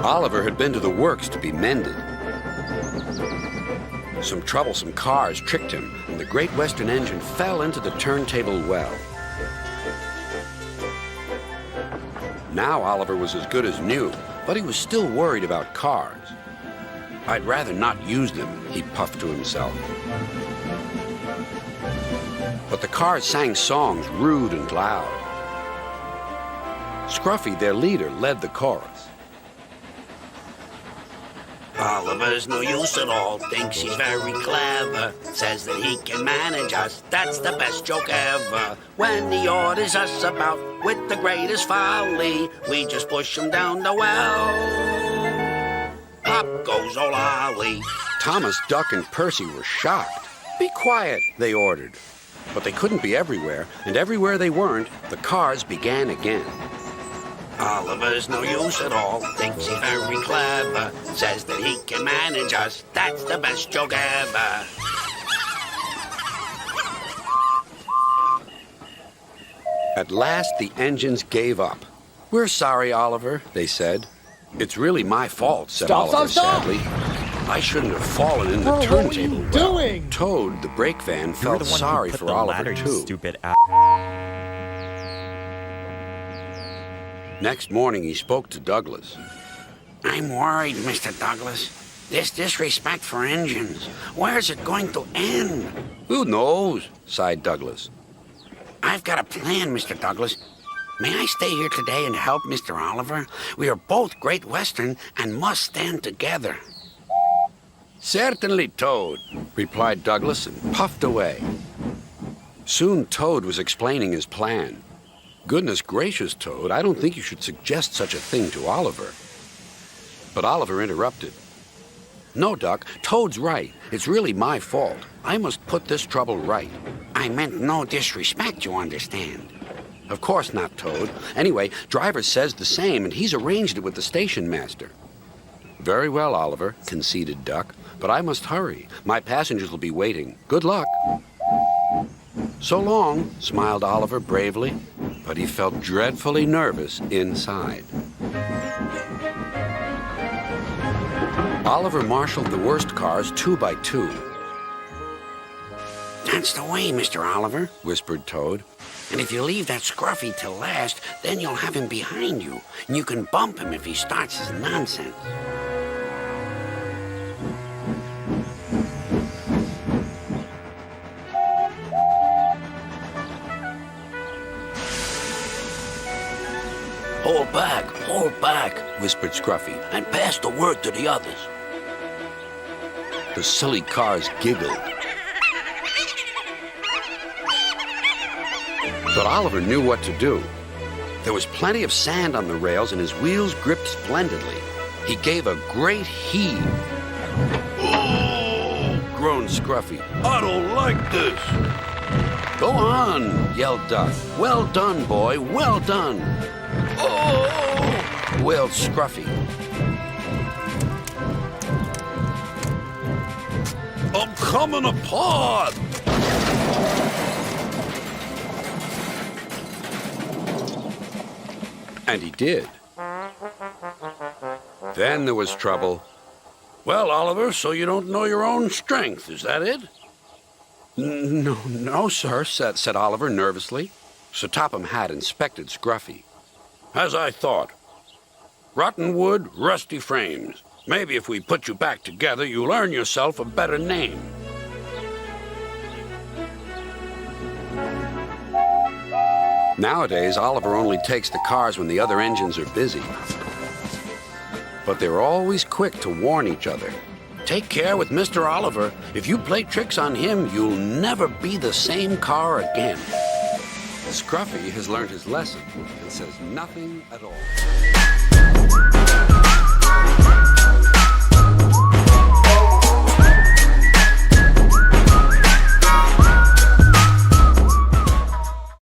Oliver had been to the works to be mended. Some troublesome cars tricked him, and the Great Western engine fell into the turntable well. Now Oliver was as good as new, but he was still worried about cars. "I'd rather not use them," he puffed to himself. But the cars sang songs rude and loud. Scruffy, their leader, led the chorus. Oliver's no use at all, thinks he's very clever, says that he can manage us, that's the best joke ever. When he orders us about with the greatest folly, we just push him down the well. Up goes old Ollie. Thomas, Duck, and Percy were shocked. "Be quiet," they ordered. But they couldn't be everywhere, and everywhere they weren't, the cars began again. Oliver's no use at all, thinks he's very clever, says that he can manage us, that's the best joke ever. At last, the engines gave up. "We're sorry, Oliver," they said. "It's really my fault," said Oliver sadly. "I shouldn't have fallen in the turntable well." Doing? Toad, the brake van, felt sorry for Oliver, too. Stupid Next morning, he spoke to Douglas. I'm worried, Mr. Douglas. This disrespect for engines, where's it going to end? "Who knows?" sighed Douglas. I've got a plan, Mr. Douglas. May I stay here today and help Mr. Oliver? We are both Great Western and must stand together. "Certainly, Toad," replied Douglas and puffed away. Soon Toad was explaining his plan. "Goodness gracious, Toad, I don't think you should suggest such a thing to Oliver." But Oliver interrupted. "No, Duck, Toad's right. It's really my fault. I must put this trouble right." I meant no disrespect, you understand. "Of course not, Toad. Anyway, Driver says the same, and he's arranged it with the station master." "Very well, Oliver," conceded Duck, "but I must hurry. My passengers will be waiting. Good luck." "So long," smiled Oliver bravely, but he felt dreadfully nervous inside. Oliver marshaled the worst cars 2 by 2. That's the way, Mr. Oliver, whispered Toad. "And if you leave that Scruffy till last, then you'll have him behind you, and you can bump him if he starts his nonsense." Hold back, whispered Scruffy. and pass the word to the others. The silly cars giggled. But Oliver knew what to do. There was plenty of sand on the rails, and his wheels gripped splendidly. He gave a great heave. "Oh!" groaned Scruffy. "I don't like this." "Go on," yelled Duck. "Well done, boy, well done." "Oh!" wailed Scruffy. "I'm coming apart!" And he did. Then there was trouble. "Well, Oliver, so you don't know your own strength, is that it?" No, sir," said Oliver nervously. So Topham Hatt inspected Scruffy. "As I thought. Rotten wood, rusty frames. Maybe if we put you back together, you'll earn yourself a better name." Nowadays, Oliver only takes the cars when the other engines are busy. But they're always quick to warn each other. "Take care with Mr. Oliver. If you play tricks on him, you'll never be the same car again." Scruffy has learned his lesson and says nothing at all.